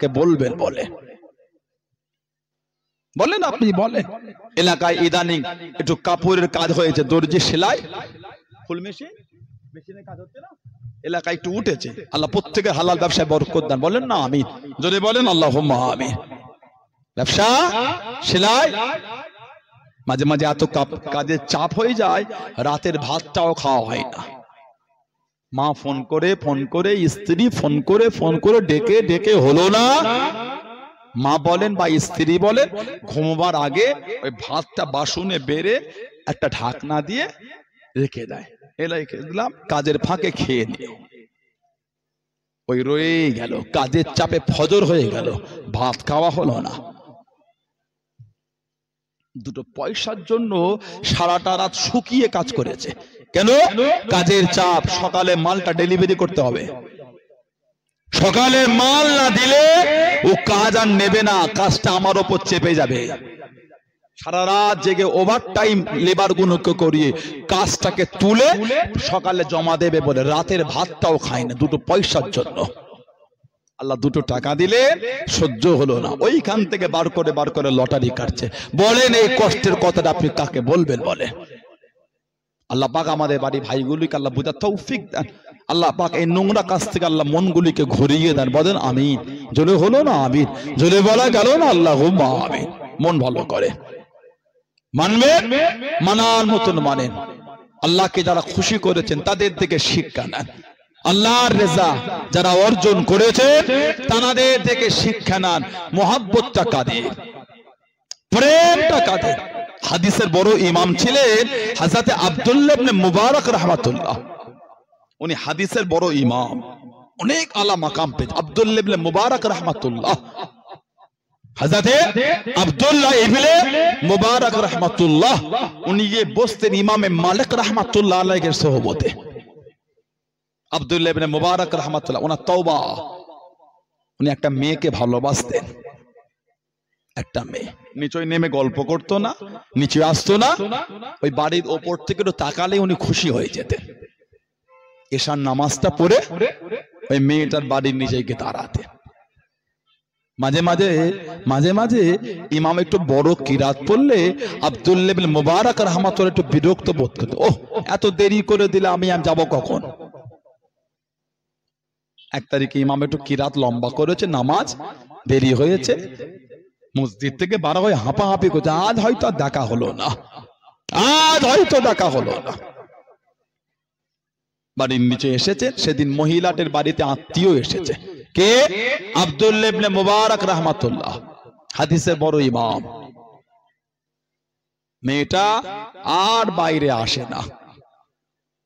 কাকে বলবেন বলে বলেন, আপনি বলেন। এলাকায় ইদানিং একটু কাপড়ের কাজ হয়েছে, দর্জি সেলাই, ফুল মেশিনের কাজ হচ্ছে না, এলাকায় একটু উঠেছে। আল্লাহ প্রত্যেকের হালাল ব্যবসায় বরকত দান, বলেন না আমিন, যদি বলেন আল্লাহুম্মা আমিন। ব্যবসা সেলাই মাঝে মাঝে এত কাজের চাপ হয়ে যায়, রাতের ভাতটাও খাওয়া হয় না। মা ফোন করে স্ত্রী ফোন করে ডেকে ডেকে হলো না, মা বলেন বা স্ত্রী বলেন ঘুমবার আগে ওই ভাতটা বাসনে বেড়ে একটা ঢাকনা দিয়ে রেখে দেয়, রেখে দিলাম, কাজের ফাঁকে খেয়ে নিও। ওই রয়ে গেল, কাজের চাপে ফজর হয়ে গেল, ভাত খাওয়া হলো না। দুটো পয়সার জন্য সারাটা রাত শুকিয়ে কাজ করেছে। কেন? কাজের চাপ, সকালে মালটা ডেলিভারি করতে হবে, সকালে মাল না দিলে ও কাজ আর নেবে না, কাজটা আমার ওপর চেপে যাবে। সারা রাত জেগে ওভার টাইম লেবার গুলোকে করিয়ে কাজটাকে তুলে সকালে জমা দেবে বলে রাতের ভাতটাও খায় না, দুটো পয়সার জন্য। আল্লাহ দুটো টাকা দিলে সহ্য হলো না, ওইখান থেকে বার করে লটারি কাটছে। বলেন এই কষ্টের কথাটা আপনি কাকে বলবেন বলে? আল্লাহ পাক আমাদের বাড়ি ভাইগুলিকে আল্লাহ বুঝার তৌফিক দেন। আল্লাহ পাক এই নোংরা কাজ থেকে আল্লাহ মনগুলিকে ঘুরিয়ে দেন। বলেন আমিন, জোরে হলো না আমিন, জোরে বলা গেল না আল্লাহুম্মা আমিন। মন ভালো করে মানবেন, মানার মতন মানেন। আল্লাহকে যারা খুশি করেছেন তাদের থেকে শিক্ষা নেন। আল্লাহর রেজা যারা অর্জন করেছেন তাদের থেকে শিক্ষা নেন। মোহাব্বতটা কাদের, প্রেমটা কাদের। হাদিসের বড় ইমাম ছিলেন হযরত আব্দুল্লাহ ইবনে মুবারক রাহমাতুল্লাহ। উনি হাদিসের বড় ইমাম, অনেক আলা মাকাম পেয়েছেন। আব্দুল্লাহ ইবনে মুবারক রাহমাতুল্লাহ, হযরত আব্দুল্লাহ ইবনে মুবারক রাহমাতুল্লাহ, উনি গিয়ে বসতেন ইমামে মালিক রাহমাতুল্লাহ আলাইহির সোহবতে। আব্দুল্লাহ ইবনে মুবারক রাহমাতুল্লাহ ওনার তওবা, উনি একটা মেয়েকে ভালোবাসতেন। একটা মেয়ে নিচে নেমে গল্প করতো না, নিচে আসতো না, ওই বাড়ির ওপর থেকে একটু তাকালে উনি খুশি হয়ে যেতেন। এশার নামাজটা পড়ে ওই মেয়েটার বাড়ির নিচে গিয়ে দাঁড়াতেন। মাঝে মাঝে ইমাম একটু বড় কিরাত পড়লে আব্দুল্লাহ ইবনে মুবারক রাহমাতুল্লাহ একটু বিরক্ত বোধ করতো। ওহ, এত দেরি করে দিলে আমি যাব কখন? এক তারিখে ইমাম একটু কিরাত লম্বা করেছে, নামাজ দেরি হয়েছে, মসজিদ থেকে বার হয়ে হাঁপাহাঁপি করছে, আজ হয়তো দেখা হলো না, আজ হয়তো দেখা হলো না। বাড়ির নিচে এসেছে, সেদিন মহিলাদের বাড়িতে আত্মীয় এসেছে। কে? আব্দুল্লাহ ইবনে মুবারক রাহমাতুল্লাহ, হাদিসের বড় ইমাম। মেয়েটা আর বাইরে আসে না,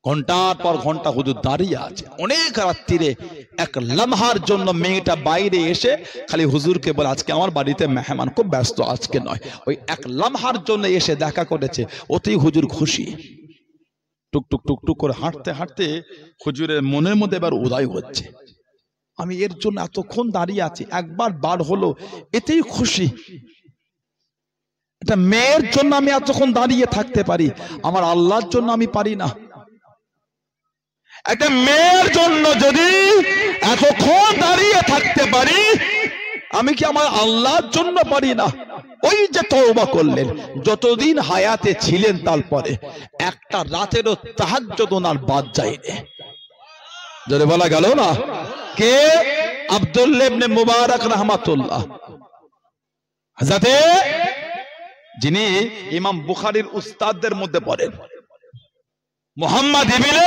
ঘন্টার পর ঘন্টা হুজুর দাঁড়িয়ে আছে। অনেক রাত্রিরে এক লম্হার জন্য মেয়েটা বাইরে এসে খালি হুজুরকে বলে আজকে আমার বাড়িতে মেহমান, খুব ব্যস্ত, আজকে নয়। ওই এক লম্হার জন্য এসে দেখা করেছে, ওতেই হুজুর খুশি। টুকটুক টুকটুক করে হাঁটতে হাঁটতে হুজুরের মনের মধ্যে এবার উদয় হচ্ছে, আমি এর জন্য এতক্ষণ দাঁড়িয়ে আছি, একবার বার হলো, এতেই খুশি। এটা মেয়ের জন্য আমি এতক্ষণ দাঁড়িয়ে থাকতে পারি, আমার আল্লাহর জন্য আমি পারি না। একটা মেয়ের জন্য যদি এতক্ষণ দাঁড়িয়ে থাকতে পারি, আমি কি আমার আল্লাহর জন্য পারি না? ওই যে তওবা করলেন, যতদিন হায়াতে ছিলেন তারপরে একটা রাতেরও তাহাজ্জুদ ওনার বাদ যায়নি। যদি বলা গেল না, কে? আব্দুল্লাহ ইবনে মুবারক রাহমাতুল্লাহ, হযরতে যিনি ইমাম বুখারীর উস্তাদদের মধ্যে পড়েন, মুহাম্মদ ইবনে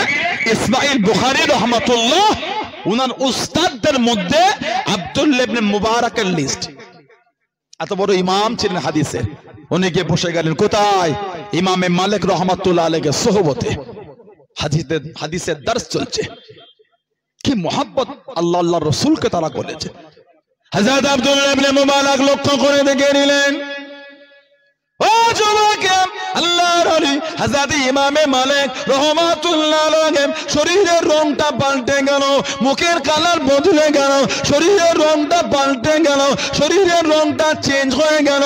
ইসমাঈল বুখারী রাহমাতুল্লাহ, উনার উস্তাদদের মধ্যে আব্দুল্লাহ ইবনে মুবারকের লিস্ট। এত বড় ইমাম ছিলেন হাদিসের। উনি গিয়ে বসে গেলেন কোথায়? ইমামে মালিক রাহমাতুল্লাহ আলাইহির সোহবতে। হাদিসের দর্শ চলছে। কি মুহাব্বত আল্লাহর রাসূলকে তারা করেছে। হযরত আব্দুল্লাহ ইবনে মুবারক লক্ষ্য করে দেখে নিলেন, ও যুবক, আল্লাহর আলী হযরত ইমামে মালিক রাহমাতুল্লাহ আলাইহি শরীরের রংটা পাল্টে গেল, মুখের কালার বদলে গেল, শরীরের রংটা পাল্টে গেল, শরীরের রংটা চেঞ্জ হয়ে গেল,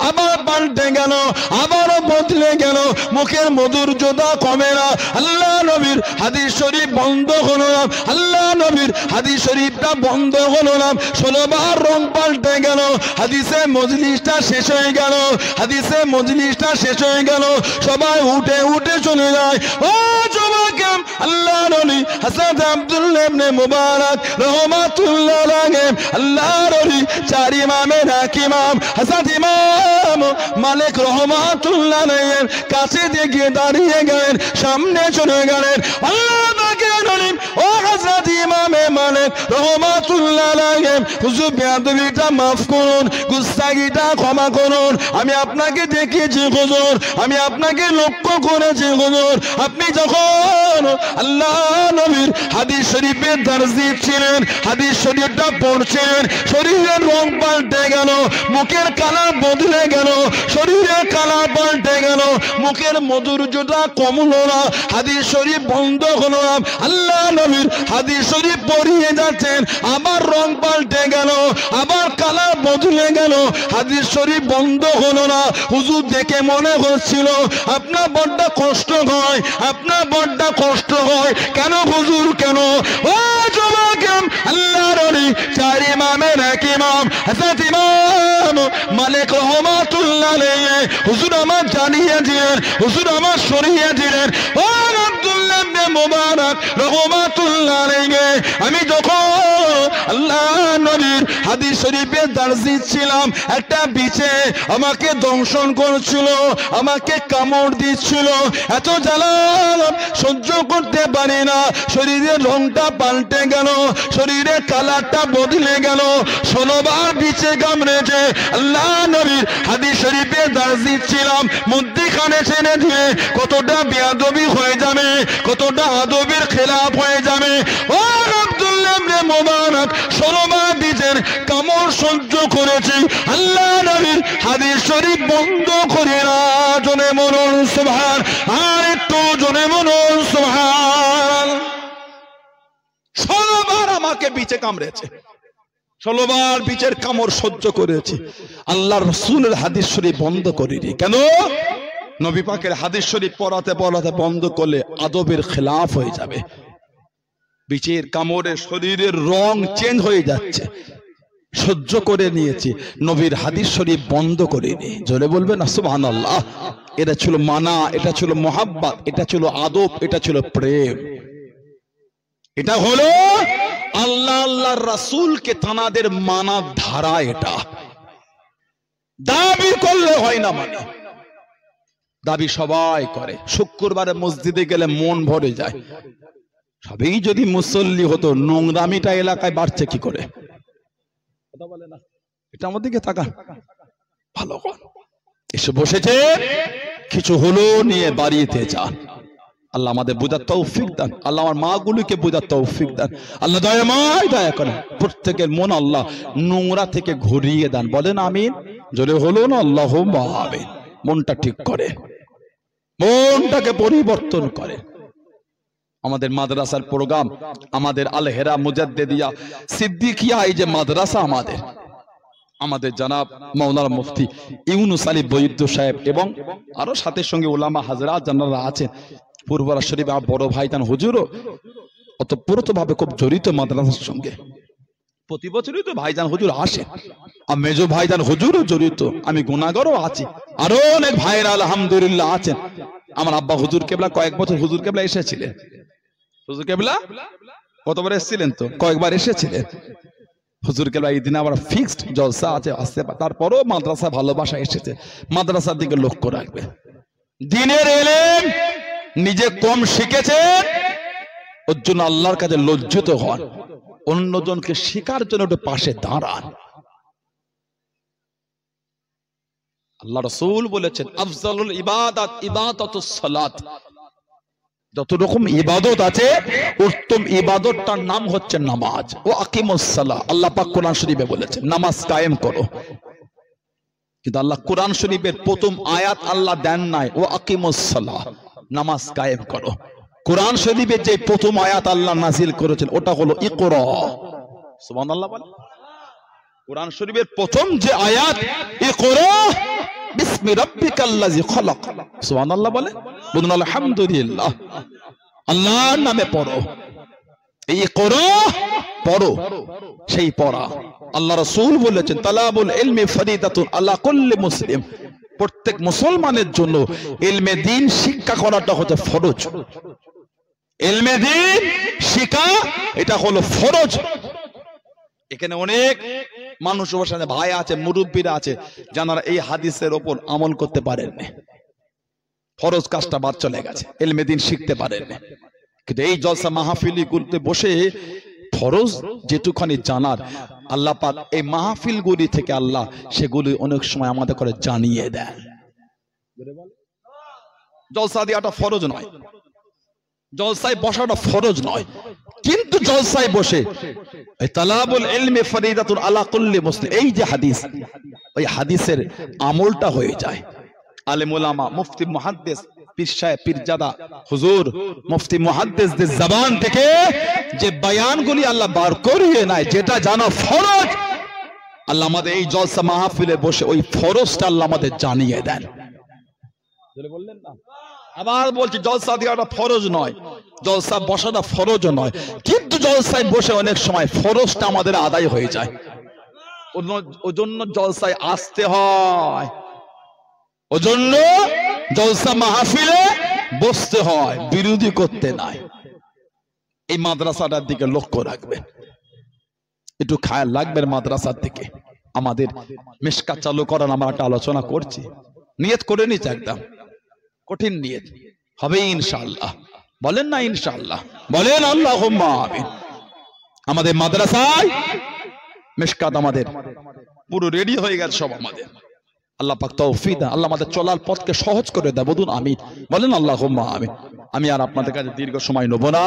আবার পাল্টে গেল, আবারও বদলে গেল, মুখের মধুর্যতা কমে না। আল্লাহ নবীর হাদিস শরীফ বন্ধ হলো না, আল্লাহ নবীর হাদিস শরীফটা বন্ধ হলো না, 16 বার রং পাল্টে গেল, হাদিসে মজলিসটা শেষ হয়ে গেল, হাদিসে মজলিসটা শেষ হয়ে গেল, সবাই উঠে উঠে চলে যায়। ও জমাকেম আল্লাহ নবী হযরত আব্দুল্লাহ ইবনে মুবারক রাহমাতুল্লাহ আলাইহি আল্লাহ নবী চার ইমামের এক ইমাম হযরত ইমাম মালিক রাহমাতুল্লাহ আলাইহি কাছে গিয়ে দাঁড়িয়ে গেলেন, সামনে চলে গেলেন। আল্লাহ পাকের নবী ও হযরত ইমামে মালিক রাহমাতুল্লাহ আলাইহি হুজুর বেয়াদবিটা মাফ করুন, গুস্তাখিটা ক্ষমা করুন, আমি আপনাকে দেখেছি হুজুর, আমি আপনাকে লক্ষ্য করেছি হুজুর, আপনি যখন আল্লাহ নবীর হাদিস শরীফের দর্শ দিচ্ছিলেন, হাদিস শরীফটা পড়ছিলেন, শরীরের রং পাল্টে গেল, মুখের কালার বদলে গেল, শরীরের কালার পাল্টে গেল, মুখের মধুর্যটা কমলো না, হাদিস শরীফ বন্ধ হলো না। আল্লাহ নবীর হাদিস শরীফ পড়িয়ে যাচ্ছেন, আবার রং পাল্টে গেল, আবার কালার বদলে গেল, হাদিস শরীফ বন্ধ হলো না। হুজুর দেখে মনে হচ্ছিল আপনার বড্ড কষ্ট হয়, আপনার বড্ড কষ্ট হয়। কেন হুজুর কেন? ও জমাকেম আল্লাহর ওলি চার ইমামের এক ইমাম হযরত ইমাম মালিক রাহমাতুল্লাহ আলাইহি হুজুর আমার জানিয়ে দিলেন, হুজুর আমার সরিয়ে দিলেন। ও আব্দুল্লাহ ইবনে মুবারক রাহমাতুল্লাহ আলাইহি আমি যখন আল্লাহ নবীর হাদিস শরীফের দর্শ দিচ্ছিলাম, একটা বিছে আমাকে দংশন করছিল, আমাকে কামড় দিচ্ছিল, এত জ্বালা সহ্য করতে পারি না, শরীরের রংটা পাল্টে গেল, শরীরের কালারটা বদলে গেল, 16 বার বিছে কামড়েছে। আল্লাহ নবীর হাদিস শরীফের দর্শ দিচ্ছিলাম, মধ্যখানে ছেড়ে দিয়ে কতটা বেয়াদবি হয়ে যাবে, কতটা আদবের খেলাফ হয়ে যাবে। ও আব্দুল্লাহ ইবনে মুবারক 16 বার বিছের কামড় সহ্য করেছি, আল্লাহ নবীর হাদিস শরীফ বন্ধ করে না। জনে মরুন সুবহান, আর একটু জনে মরুন সুবহান। 16 বার আমাকে বিছে কামড়েছে, 16 বার বিচের কামড় সহ্য করেছি, আল্লাহর রাসূলের হাদিস শরীফ বন্ধ করিনি। কেন? নবী পাকের হাদিস শরীফ পড়াতে পড়াতে বন্ধ করলে আদবের খেলাফ হয়ে যাবে। বিচের কামড়ে শরীরের রং চেঞ্জ হয়ে যাচ্ছে, সহ্য করে নিয়েছি, নবীর হাদিস শরীফ বন্ধ করিনি। জোরে বলবেন না সুবহানাল্লাহ। এটা ছিল মানা, এটা ছিল মোহাব্বত, এটা ছিল আদব, এটা ছিল প্রেম, এটা হলো আল্লাহ আল্লাহর রাসূলকে তানাদের মানার ধারা। এটা দাবি করলে হয় না, মানে দাবি সবাই করে। শুক্রবারে মসজিদে গেলে মন ভরে যায়, সবই যদি মুসল্লি হতো, নোংরামিটা এলাকায় বাড়ছে কি করে? কথা বলে না, এটা আমার দিকে তাকান ভালো করে। এসে বসেছে, কিছু হলো নিয়ে বাড়িতে যান। আল্লাহ আমাদের বুঝার তৌফিক দান, আল্লাহ আমার মা গুলিকে বুঝার তৌফিক দান, আল্লাহ দয়াময় দয়া করেন, প্রত্যেকের মন আল্লাহ নোংরা থেকে ঘুরিয়ে দেন। বলেন আমিন। জোরে হলো না আল্লাহুম্মা আমিন। মনটা ঠিক করে, মনটাকে পরিবর্তন করে। আমাদের মাদ্রাসার প্রোগ্রাম, আমাদের আল হেরা মুজাদ্দিদিয়া সিদ্দিকিয়া, এই যে মাদ্রাসা আমাদের জনাব মাওলানা মুফতি ইউনুস আলী বৈদ্য সাহেব এবং আরো সাথে সঙ্গে ওলামা হাজরাত যারা আছেন, পূর্বরা শরীফ আমার বড় ভাইজান হুজুরও ওতপ্রোতভাবে খুব জড়িত মাদ্রাসার সঙ্গে। প্রতি বছরই তো ভাইজান হুজুর আসে, আর মেজো ভাইজান হুজুরও জড়িত, আমি গুনাহগারও আছি, আরো অনেক ভাইরা আলহামদুলিল্লাহ আছেন। আমার আব্বা হুজুর কেবলা কয়েক বছর হুজুর কেবলা এসেছিলেন, হুজুর কেবলা কতবার এসেছিলেন? তো কয়েকবার এসেছিলেন হুজুর কেবলা। এই দিনে আবার ফিক্সড জলসা আছে, আসতে তারপরও মাদ্রাসা ভালোবাসা এসেছে, মাদ্রাসার দিকে লক্ষ্য রাখবে। দিনের ইলম নিজে কম শিখেছেন, ওর জন্য আল্লাহর কাছে লজ্জিত হন, অন্যজনকে শেখার জন্য একটু পাশে দাঁড়ান। আল্লাহ রাসূল বলেছেন আফজালুল ইবাদাত ইবাদাতুস সালাত। যত রকম ইবাদত আছে, উত্তম ইবাদতটার নাম হচ্ছে নামাজ। ও আকিমুস সালাহ, আল্লাহ পাক কোরআন শরীফে বলেছেন নামাজ কায়েম করো। কিন্তু আল্লাহ কোরআন শরীফের প্রথম আয়াত আল্লাহ দেন নাই ও আকিমুস সালাহ, নামাজ কায়েম করো। কোরআন শরীফের যে প্রথম আয়াত আল্লাহ নাজিল করেছেন ওটা হলো ইকরা। সুবহানাল্লাহ বলে। কোরআন শরীফের প্রথম যে আয়াত ইকরা বিসমি রাব্বিকাল্লাযী খলাক। সুবহানাল্লাহ বলে। বলুন আলহামদুলিল্লাহ। আল্লাহর নামে পড়ো, এই ইকরা পড়ো, সেই পড়া। আল্লাহ রাসূল বলেছেন তালাবুল ইলমি ফরিদাতুন আলা কুল্লি মুসলিম, প্রত্যেক মুসলমানের জন্য ইলমে দ্বীন শিক্ষা করাটা হচ্ছে ফরজ। ইলমে দ্বীন শিক্ষা এটা হলো ফরজ। এখানে অনেক মানুষ বসে ভাই আছে, মুরব্বীরা আছে যারা এই হাদিসের উপর আমল করতে পারেন না, ফরজ কাজটা বাদ চলে গেছে, ইলমে দ্বীন শিখতে পারেন না। কিন্তু এই জলসা মাহফিল গুলিতে বসে ফরজ যেটুখানি জানার আল্লাহ পাক এই মাহফিলগুলি থেকে আল্লাহ সেগুলি অনেক সময় আমাদের করে জানিয়ে দেন। জলসা দেওয়াটা ফরজ নয়, জলসায় বসাটা ফরজ নয়, কিন্তু জলসায় বসে এই তালাবুল ইলমি ফরিদাতুন আলা কুল্লি মুসলিম, এই যে হাদিস, ওই হাদিসের আমলটা হয়ে যায়। আলেম উলামা, মুফতি মুহাদ্দিস, পীর সাহেব, পীরজাদা হুজুর, মুফতি মুহাদ্দিসদের জবান থেকে যে বয়ানগুলি আল্লাহ বার করিয়ে নেয়, যেটা জানা ফরজ, আল্লাহ আমাদের এই জলসা মাহফিলে বসে ওই ফরজটা আল্লাহ আমাদের জানিয়ে দেন। বললেন না? আবার বলছি জলসা দেওয়াটা ফরজ নয়, জলসা বসাটা ফরজ নয়, কিন্তু জলসায় বসে অনেক সময় ফরজটা আমাদের আদায় হয়ে যায়। ওজন্য জলসায় আসতে হয়, ওজন্য জলসা মাহফিলে বসতে হয়, বিরোধী করতে নাই। এই মাদ্রাসাটার দিকে লক্ষ্য রাখবেন, একটু খেয়াল রাখবেন মাদ্রাসার দিকে। আমাদের মিশকাত চালু করার আমরা একটা আলোচনা করছি, নিয়ত করে নিচ্ছে, একদম কঠিন নিয়ত হবে ইনশাআল্লাহ। বলেন না ইনশাআল্লাহ, বলেন আল্লাহুম্মা আমিন। আমাদের মাদ্রাসায় মিশকাত আমাদের পুরো রেডি হয়ে গেছে সব আমাদের। আল্লাহ পাক তৌফিক দেন, আল্লাহ আমাদের চলার পথকে সহজ করে দেয়। বলুন আমিন, বলেন আল্লাহুম্মা আমিন। আমি আর আপনাদের কাছে দীর্ঘ সময় নেব না,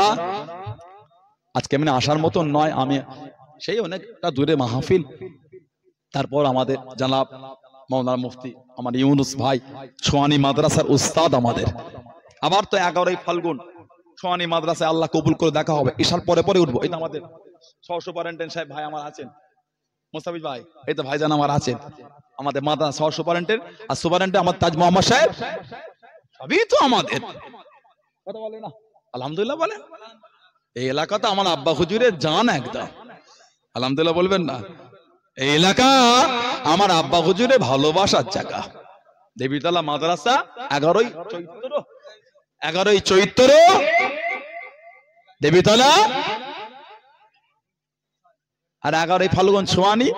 আজকে এমনি আসার মতন নয়। আমি সেই অনেকটা দূরে মাহফিল, তারপর আমাদের জানাব মাওলানা মুফতি আমার ইউনুস ভাই ছোয়ানি মাদ্রাসার উস্তাদ আমাদের। আবার তো 11ই ফাল্গুন ছোয়ানি মাদ্রাসায় আল্লাহ কবুল করে দেখা হবে, ঈশার পরে পরে উঠবো। এই তো আমাদের সহসুপারিনটেন্ডেন্ট সাহেব ভাই আমার আছেন, মুস্তাফিজ ভাই, এই তো ভাইজান আমার আছেন, আমাদের মাদ্রাসা সহসুপারিনটেন্ডেন্ট আর সুপারিনটেন্ডেন্ট আমার তাজ মোহাম্মদ সাহেব, সবই তো আমাদের। কথা বলে না আলহামদুলিল্লাহ বলে। এই এলাকাতে আমার আব্বা হুজুরের জান একদম, আলহামদুলিল্লাহ বলবেন না। এই এলাকা আমার আব্বা হুজুরের ভালোবাসার জায়গা। দেবীতলা মাদ্রাসা 11ই চৈত্র দেবীতলা, আর 11ই ফাল্গুন ছোয়ানি।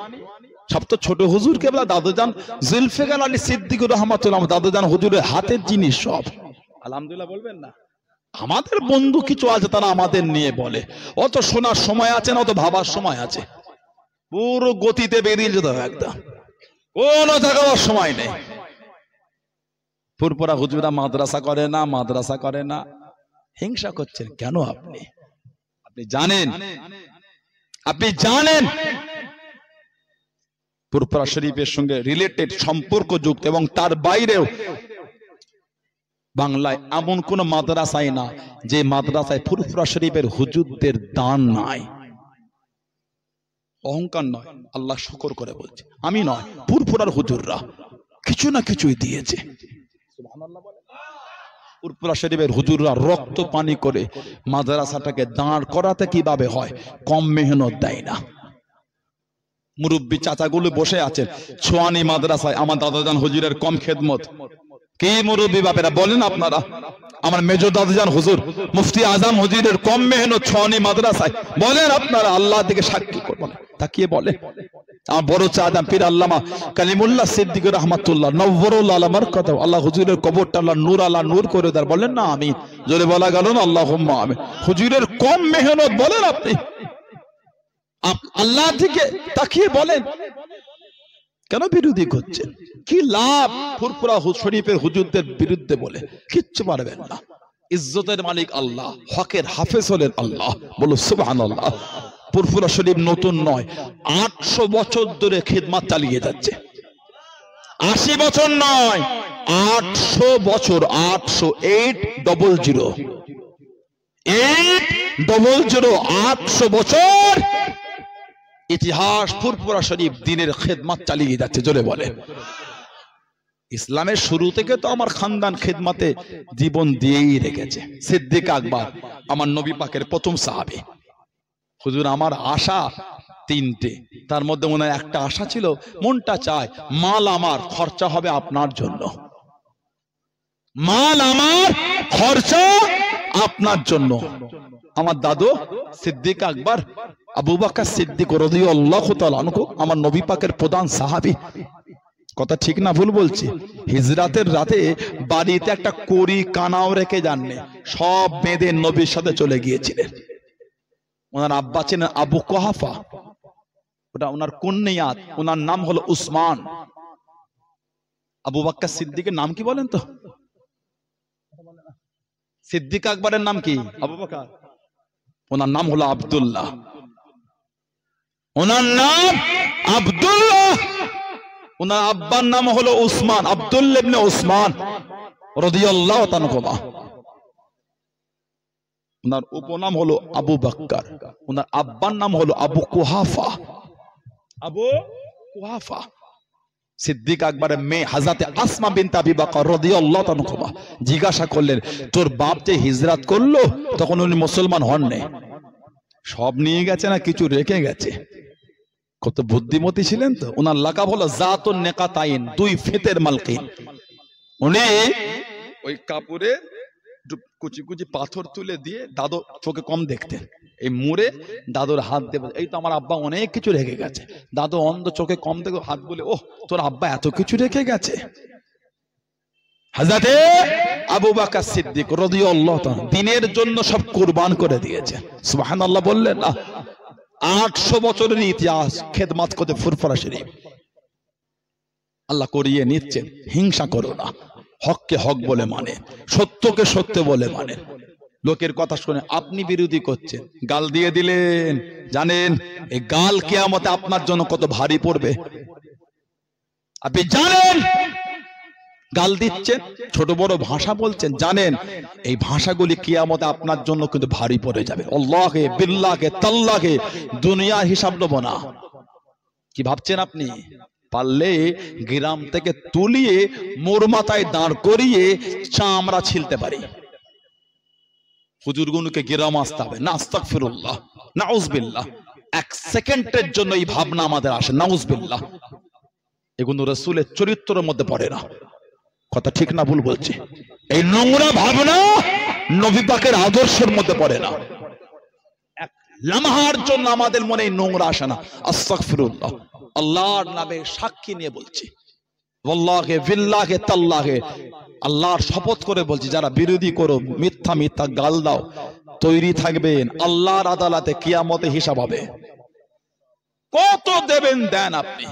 সব তো ছোট হুজুর কেবলা দাদুজান জুলফিকার আলী সিদ্দিকুর রহমাতুল্লাহ, দাদুজান হুজুরের হাতের জিনিস সব, আলহামদুলিল্লাহ বলবেন না। আমাদের বন্ধু কিছু আছে তারা আমাদের নিয়ে বলে, অত শোনার সময় আছে না, অত ভাবার সময় আছে, পুরো গতিতে বেরিয়ে যেতে হবে একদম, কোনো জায়গার সময় নেই। ফুরপুরা হুজুরা মাদ্রাসা করে না, মাদ্রাসা করে না, হিংসা করছেন কেন? আপনি জানেন, আপনি জানেন ফুরপুরা শরীফের সঙ্গে রিলেটেড সম্পর্ক যুক্ত এবং তার বাইরেও বাংলায় এমন কোন মাদ্রাসায় না যে মাদ্রাসায় ফুরফুরা শরীফের হুজুরদের দান নাই। অহংকার নয়, আল্লাহ শুকর করে বলছে, আমি নয়, ফুরফুরার হুজুররা কিছু না কিছুই দিয়েছে। ফুরফুরা শরীফের হুজুররা রক্ত পানি করে মাদ্রাসাটাকে দাঁড় করাতে কিভাবে হয়, কম মেহনত দেয় না। মুরব্বী চাচাগুলো বসে আছেন ছোয়ানি মাদ্রাসায়, আমার দাদাজান হুজুরের কম খেদমত। কি মুরব্বী বাপেরা বলেন আপনারা? আমার মেজর দাদাজান হুজুর মুফতি আজম হুজুরের কম মেহনত ছোয়ানি মাদ্রাসায়, বলেন আপনারা? আল্লাহ দিকে সাক্ষী করবেন, তাকিয়ে বলে। আমার বড় চাঁদাম পীর আল্লামা কালিমুল্লাহ সিদ্দিক রহমাতুল্লাহ নওয়ারুল আলমার কথা, আল্লাহ হুজুরের কবরটা আল্লাহ নূর করে দেন, বলেন না আমিন? জোরে বলা গেল না আল্লাহুম্মা আমিন। হুজুরের কম মেহনত, বলেন আপনি? আল্লাহ থেকে তাকিয়ে বলেন, কেন বিরোধী করছেন? কি লাভ ফুরফুরা শরীফের হুজুরদের বিরুদ্ধে বলে? কিচ্ছু পারবেন না। ইজ্জতের মালিক আল্লাহ, হকের হাফেজ হলেন আল্লাহ, বলো সুবহানাল্লাহ। ফুরফুরা শরীফ নতুন নয়, 800 বছর ধরে খিদমত চালিয়ে যাচ্ছে। 80 বছর নয়, 800 বছর, 800 800 বছর ইতিহাস ফুরফুরা শরীফ দিনের খেদমত চালিয়ে যাচ্ছে। জোরে বলে। ইসলামের শুরু থেকে তো আমার খানদান খেদমতে জীবন দিয়েই রেখেছে। সিদ্দিক আকবর আমার নবী পাকের প্রথম সাহাবী। হুজুর আমার আশা তিনটে, তার মধ্যে মনে হয় একটা আশা ছিল, মনটা চায় মাল আমার খরচা হবে আপনার জন্য, মাল আমার খরচা আপনার জন্য। আমার দাদু সিদ্দিক আকবর আবু বকর সিদ্দিক রাদিয়াল্লাহু তাআলা আনহু আমার নবী পাকের প্রধান সাহাবী। কথা ঠিক না ভুল বলছি? হিজরাতের রাতে বাড়িতে একটা কড়ি কানাও রেখে যাননি, সব বেঁধে নবীর সাথে চলে গিয়েছিলেন। ওনার আব্বা ছিলেন আবু কুহাফা, ওটা ওনার কুন্নিয়াত, ওনার নাম হলো উসমান। আবু বকর সিদ্দিকের নাম কি বলেন তো? সিদ্দিক আকবরের নাম কি? আবু বকর। ওনার নাম হলো আব্দুল্লাহ, ওনার নাম আব্দুল্লাহ। ওনার আব্বার নাম হলো উসমান, আব্দুল্লাহ ইবনে উসমান রাদিয়াল্লাহু তাআলা। ওনার উপনাম হলো আবু বকর, ওনার আব্বার নাম হলো আবু কুহাফা। আবু কুহাফা। সিদ্দিক আকবরের মেয়ে হযরতে আসমা বিনতে আবি বকর রাদিয়াল্লাহু তাআলা জিজ্ঞাসা করলেন, তোর বাপ যে হিজরত করলো তখন উনি মুসলমান হন নাই, সব নিয়ে গেছে না কিছু রেখে গেছে? কত বুদ্ধিমতী ছিলেন তো। ওনার লাকাব হলো জাতুন নেকাতাইন, দুই ফিতের মালকিন। উনি ওই কাপড়ে কুচি কুচি পাথর তুলে দিয়ে, দাদু চোখে কম দেখতেন, এই মুড়ে দাদুর হাত দেবে, এই তো আমার আব্বা অনেক কিছু রেখে গেছে। দাদু অন্ধ, চোখে কম দেখে হাত বলে, ওহ তোর আব্বা এত কিছু রেখে গেছে। হযরতে আবু বকর সিদ্দিক রাদিয়াল্লাহু তাআলা দ্বীনের জন্য সব কুরবান করে দিয়েছে। সুবহানাল্লাহ বললেন না? 800 বছরের ইতিহাস খেদমত করতে ফুরফুরা শরীফ। আল্লাহ করিয়ে নিচ্ছেন। হিংসা করো না, হককে হক বলে মানে, সত্যকে সত্য বলে মানে। লোকের কথা শুনে আপনি বিরোধী করছেন, গাল দিয়ে দিলেন, জানেন এই গাল কিয়ামতে আপনার জন্য কত ভারী পড়বে। আপনি জানেন গাল দিচ্ছেন, ছোট বড় ভাষা বলছেন, জানেন এই ভাষাগুলি কিয়ামতে আপনার জন্য কিন্তু ভারী পড়ে যাবে। আল্লাহে বিল্লাহে তাল্লাহে দুনিয়ার হিসাব নেব না। কি ভাবছেন আপনি? পারলে গ্রাম থেকে তুলিয়ে মোর মাথায় দাঁড় করিয়ে চামড়া ছিলতে পারি। হুজুরগুলোকে গ্রাম আসতে হবে না? আস্তাগফিরুল্লাহ, নাউজুবিল্লাহ। এক সেকেন্ডের জন্য এই ভাবনা আমাদের আসে, নাউজুবিল্লাহ। এগুলো রাসূলের চরিত্রের মধ্যে পড়ে না। কথা ঠিক না ভুল বলছি? এই নোংরা ভাবনা নবী পাকের আদর্শের মধ্যে পড়ে না। এক লামহার জন্য আমাদের মনে নোংরা আসে না। আস্তাগফিরুল্লাহ, আল্লাহর নামে সাক্ষী নিয়ে বলছি, ওয়াল্লাহি বিল্লাহি তাল্লাহি, আল্লাহর শপথ করে বলছি, যারা বিরোধী করো, মিথ্যা মিথ্যা গাল দাও, তৈরি থাকবেন আল্লাহর আদালতে কিয়ামতে হিসাব হবে। কত দেবেন দেন, আপনি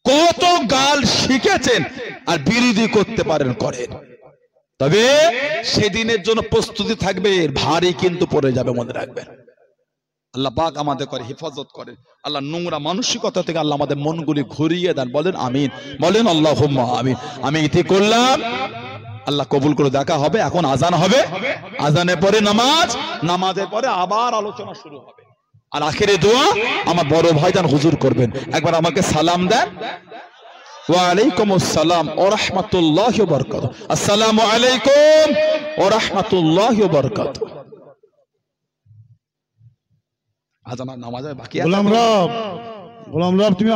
কত গাল শিখেছেন আর বিরোধী করতে পারেন করেন, তবে সেদিনের জন্য প্রস্তুতি থাকবে, ভারী কিন্তু পড়ে যাবে, মনে রাখবেন। আল্লাহ পাক আমাদের করে হেফাজত করেন। আল্লাহ নোংরা মানসিকতা থেকে আল্লাহ আমাদের মনগুলি ঘুরিয়ে দেন। বলেন আমিন, বলেন আল্লাহুম্মা আমিন। আমি ইতি করলাম, আল্লাহ কবুল করে। দেখা হবে, এখন আজান হবে, আজানের পরে নামাজ, নামাজের পরে আবার আলোচনা শুরু হবে। আর আখিরে দোয়া আমার বড় ভাইজান হুজুর করবেন। একবার আমাকে সালাম দেন। ওয়া আলাইকুম আসসালাম ওয়া রাহমাতুল্লাহি ওয়া বারাকাতুহু। আসসালামু আলাইকুম ওয়া রাহমাতুল্লাহি ওয়া বারাকাতুহু। আজান আর নামাজের বাকি আছে। গোলাম রব তুমি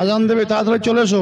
আজান দেবে, তাড়াতাড়ি চলে এসো।